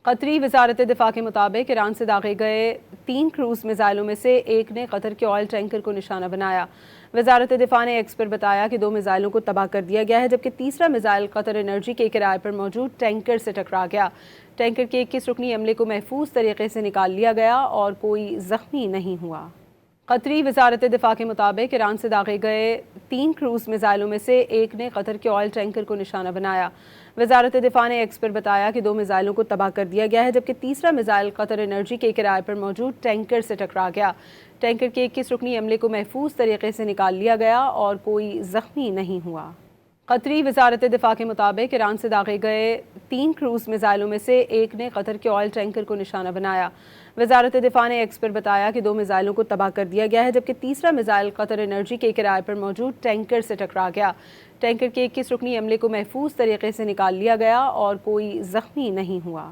قطری وزارت دفاع کے مطابق ایران سے داغے گئے 3 کروز میزائلوں میں سے ایک نے قطر کے آئل ٹینکر کو نشانہ بنایا۔ وزارت دفاع نے ایکس پر بتایا کہ 2 میزائلوں کو تباہ کر دیا گیا ہے، جبکہ تیسرا میزائل قطر انرجی کے کرائے پر موجود ٹینکر سے ٹکرا گیا۔ ٹینکر کے 21 رکنی عملے کو محفوظ طریقے سے نکال لیا گیا اور کوئی زخمی نہیں ہوا۔ قطری وزارت دفاع کے مطابق ایران سے داغے گئے 3 کروز میزائلوں میں سے ایک نے قطر کے آئل ٹینکر کو نشانہ بنایا۔ وزارت دفاع نے ایکس پر بتایا کہ 2 میزائلوں کو تباہ کر دیا گیا ہے، جبکہ تیسرا میزائل قطر انرجی کے کرائے پر موجود ٹینکر سے ٹکرا گیا۔ ٹینکر کے 21 رکنی عملے کو محفوظ طریقے سے نکال لیا گیا اور کوئی زخمی نہیں ہوا۔ قطری وزارت دفاع کے مطابق ایران سے داغے گئے 3 کروز میزائلوں میں سے ایک نے قطر کے آئل ٹینکر کو نشانہ بنایا۔ وزارت دفاع نے ایکس پر بتایا کہ 2 میزائلوں کو تباہ کر دیا گیا ہے، جبکہ تیسرا میزائل قطر انرجی کے کرائے پر موجود ٹینکر سے ٹکرا گیا۔ ٹینکر کے 21 رکنی عملے کو محفوظ طریقے سے نکال لیا گیا اور کوئی زخمی نہیں ہوا۔